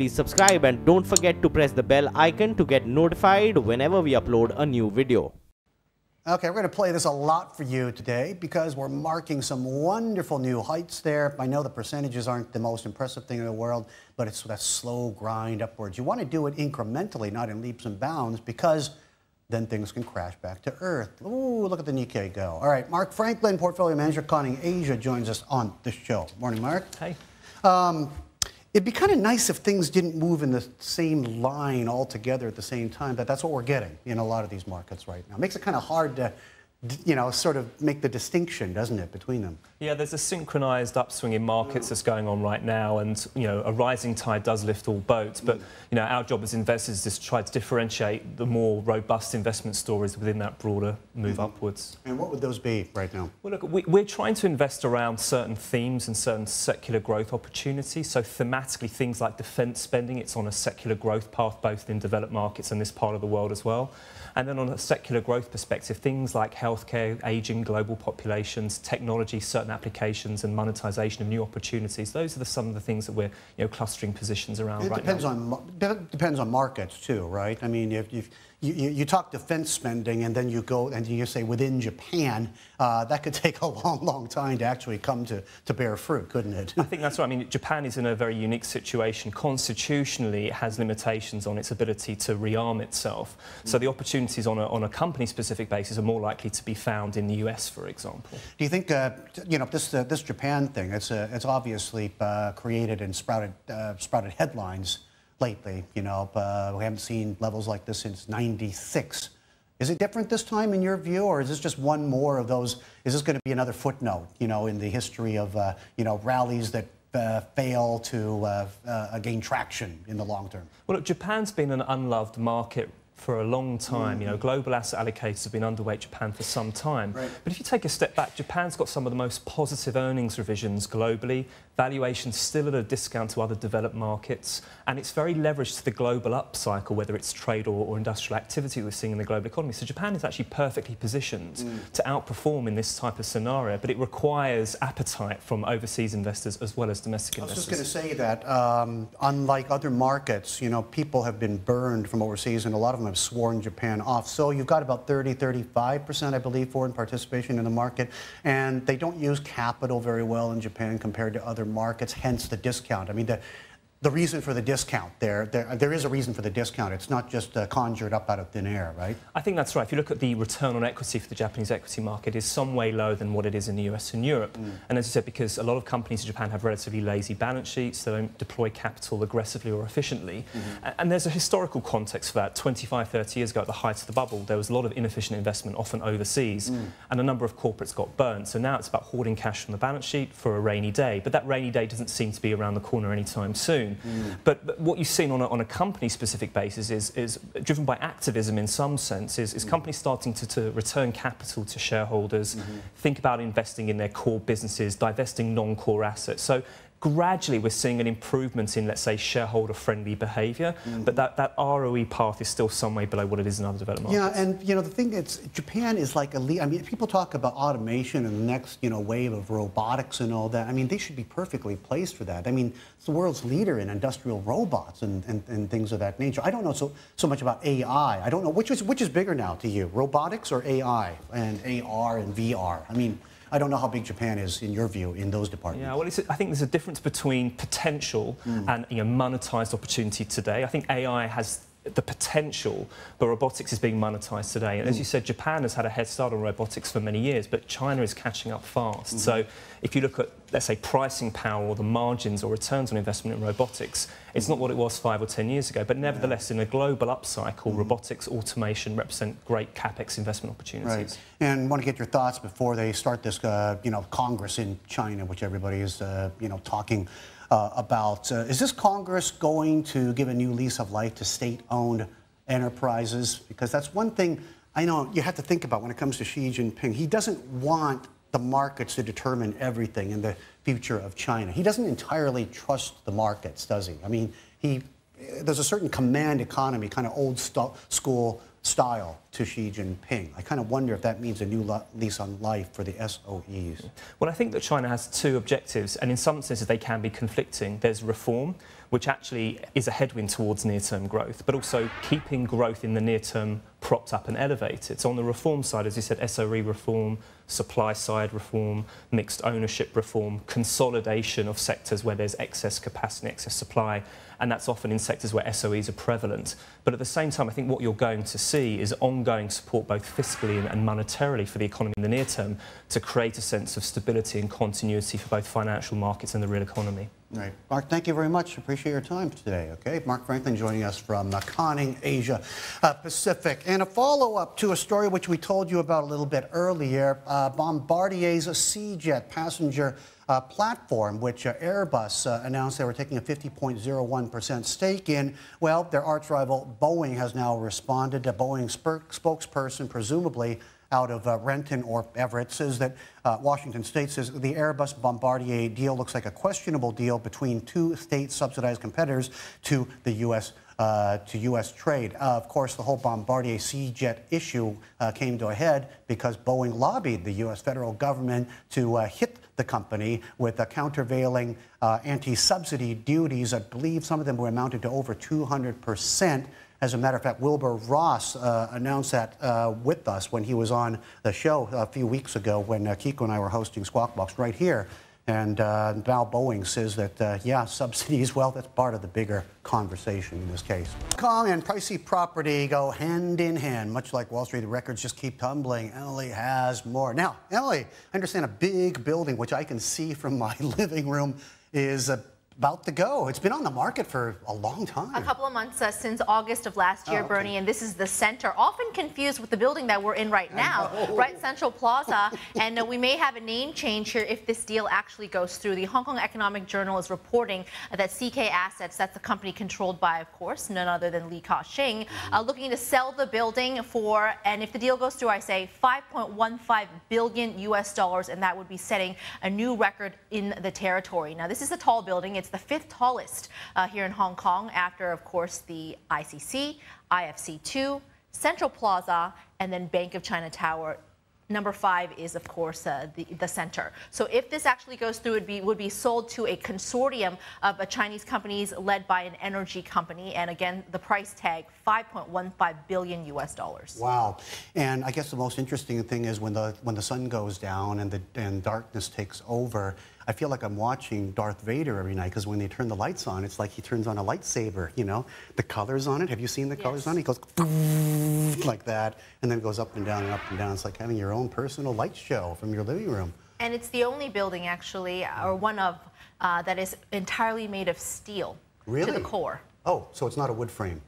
please subscribe and don't forget to press the bell icon to get notified whenever we upload a new video. Okay, we're going to play this a lot for you today because we're marking some wonderful new heights there. I know the percentages aren't the most impressive thing in the world, but it's that slow grind upwards. You want to do it incrementally, not in leaps and bounds, because then things can crash back to earth. Ooh, look at the Nikkei go. All right, Mark Franklin, portfolio manager, Conning Asia, joins us on the show. Morning, Mark. Hey. It'd be kind of nice if things didn't move in the same line all together at the same time, but that's what we're getting in a lot of these markets right now. It makes it kind of hard to, you know, sort of make the distinction, doesn't it, between them? Yeah, there's a synchronized upswing in markets that's going on right now, and you know, a rising tide does lift all boats. But you know, our job as investors is to try to differentiate the more robust investment stories within that broader move upwards. And what would those be right now? Well, look, we're trying to invest around certain themes and certain secular growth opportunities. So thematically, things like defence spending, it's on a secular growth path, both in developed markets and this part of the world as well. And then on a secular growth perspective, things like healthcare, ageing global populations, technology, certain applications and monetization of new opportunities. Those are some of the things that we're clustering positions around right now. It depends on markets too, right? I mean, if you talk defense spending and then you go and you say within Japan, that could take a long, long time to actually come to bear fruit, couldn't it? I think that's right. I mean, Japan is in a very unique situation. Constitutionally, it has limitations on its ability to rearm itself. So the opportunities on a company-specific basis are more likely to be found in the US, for example. Do you think, you know, this Japan thing, it's obviously created and sprouted headlines lately, you know, we haven't seen levels like this since '96. Is it different this time in your view, or is this just one more of those, is this going to be another footnote, you know, in the history of, you know, rallies that fail to gain traction in the long term? Well, look, Japan's been an unloved market for a long time. You know, global asset allocators have been underweight Japan for some time. Right. But if you take a step back, Japan's got some of the most positive earnings revisions globally. Valuation's still at a discount to other developed markets, and it's very leveraged to the global upcycle, whether it's trade or industrial activity we're seeing in the global economy. So Japan is actually perfectly positioned to outperform in this type of scenario, but it requires appetite from overseas investors as well as domestic investors. I was just going to say that, unlike other markets, you know, people have been burned from overseas, and a lot of them have sworn Japan off. So you've got about 35%, I believe, foreign participation in the market, and they don't use capital very well in Japan compared to other markets, hence the discount. I mean, the reason for the discount there is a reason for the discount. It's not just conjured up out of thin air, right? I think that's right. If you look at the return on equity for the Japanese equity market, is some way lower than what it is in the US and Europe. And as you said, because a lot of companies in Japan have relatively lazy balance sheets, they don't deploy capital aggressively or efficiently. And there's a historical context for that. 25, 30 years ago, at the height of the bubble, there was a lot of inefficient investment, often overseas, and a number of corporates got burnt. So now it's about hoarding cash from the balance sheet for a rainy day. But that rainy day doesn't seem to be around the corner anytime soon. But what you've seen on a company-specific basis is driven by activism in some sense, is companies starting to return capital to shareholders, think about investing in their core businesses, divesting non-core assets. So gradually we're seeing an improvement in, let's say, shareholder-friendly behaviour, but that ROE path is still some way below what it is in other developed markets. Yeah, and you know, the thing is, Japan is like I mean, people talk about automation and the next, you know, wave of robotics and all that. I mean, they should be perfectly placed for that. I mean, it's the world's leader in industrial robots and things of that nature. I don't know so much about AI. I don't know, which is bigger now to you, robotics or AI and AR and VR? I mean, I don't know how big Japan is, in your view, in those departments. Yeah, well, I think there's a difference between potential and monetized opportunity today. I think AI has the potential, but robotics is being monetized today. And as you said, Japan has had a head start on robotics for many years, but China is catching up fast. So if you look at, let's say, pricing power or the margins or returns on investment in robotics, it's not what it was 5 or 10 years ago. But nevertheless, in a global upcycle, robotics, automation represent great CapEx investment opportunities. Right. And I want to get your thoughts before they start this, you know, Congress in China, which everybody is, you know, talking about. Is this Congress going to give a new lease of life to state-owned enterprises? Because that's one thing I know you have to think about when it comes to Xi Jinping. He doesn't want the markets to determine everything in the future of China. He doesn't entirely trust the markets, does he? I mean, there's a certain command economy, kind of old school style to Xi Jinping. I kind of wonder if that means a new lease on life for the SOEs. Well, I think that China has two objectives, and in some senses they can be conflicting. There's reform, which actually is a headwind towards near-term growth, but also keeping growth in the near term propped up and elevated. So on the reform side, as you said, SOE reform, supply side reform, mixed ownership reform, consolidation of sectors where there's excess capacity, excess supply, and that's often in sectors where SOEs are prevalent. But at the same time, I think what you're going to see is ongoing support both fiscally and monetarily for the economy in the near term to create a sense of stability and continuity for both financial markets and the real economy. Right. Mark, thank you very much. Appreciate your time today. Okay, Mark Franklin joining us from Conning Asia Pacific. And a follow-up to a story which we told you about a little bit earlier, Bombardier's C-Jet passenger platform, which Airbus announced they were taking a 50.01% stake in. Well, their arch rival Boeing has now responded. A Boeing spokesperson, presumably out of Renton or Everett, says that Washington State says the Airbus Bombardier deal looks like a questionable deal between two state-subsidized competitors to the U.S. trade. Of course, the whole Bombardier C-Jet issue came to a head because Boeing lobbied the U.S. federal government to hit the company with countervailing anti-subsidy duties. I believe some of them were amounted to over 200%. As a matter of fact, Wilbur Ross announced that with us when he was on the show a few weeks ago when Kiko and I were hosting Squawk Box right here. And now Boeing says that, yeah, subsidies, well, that's part of the bigger conversation in this case. Hong Kong and pricey property go hand in hand, much like Wall Street. The records just keep tumbling. Emily has more. Now, Emily, I understand a big building, which I can see from my living room, is about to go. It's been on the market for a long time. A couple of months since August of last year, Bernie, and this is the center, often confused with the building that we're in right now, right, Central Plaza, and we may have a name change here if this deal actually goes through. The Hong Kong Economic Journal is reporting that CK Assets, that's the company controlled by, of course, none other than Li Ka-shing, looking to sell the building for, and if the deal goes through, I say $5.15 billion US, and that would be setting a new record in the territory. Now, this is a tall building. It's the fifth tallest here in Hong Kong after, of course, the ICC, IFC2, Central Plaza, and then Bank of China Tower. Number 5 is, of course, the center. So if this actually goes through, it would be sold to a consortium of Chinese companies led by an energy company. And again, the price tag, $5.15 billion US. Wow. And I guess the most interesting thing is when the sun goes down and darkness takes over, I feel like I'm watching Darth Vader every night, because when they turn the lights on, it's like he turns on a lightsaber, you know? The colors on it, have you seen the colors on it? He goes like that, and then it goes up and down and up and down. It's like having your own personal light show from your living room. And it's the only building, actually, or one of, that is entirely made of steel. Really? To the core. Oh, so it's not a wood frame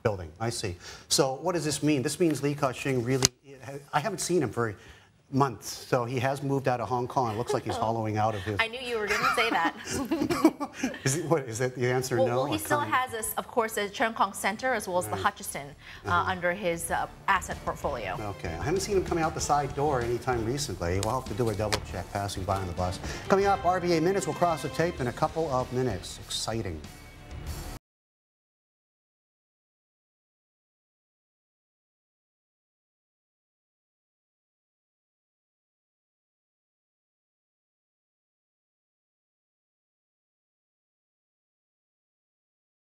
building. I see. So what does this mean? This means Li Ka-shing really, I haven't seen him for months, so he has moved out of Hong Kong. It looks like he's hollowing out of his... I knew you were going to say that. Is that the answer? Well, no? Well, he still has, of course, a Cheung Kong Center as well as the Hutchison under his asset portfolio. Okay. I haven't seen him coming out the side door anytime recently. We'll have to do a double check passing by on the bus. Coming up, RBA Minutes will cross the tape in a couple of minutes. Exciting.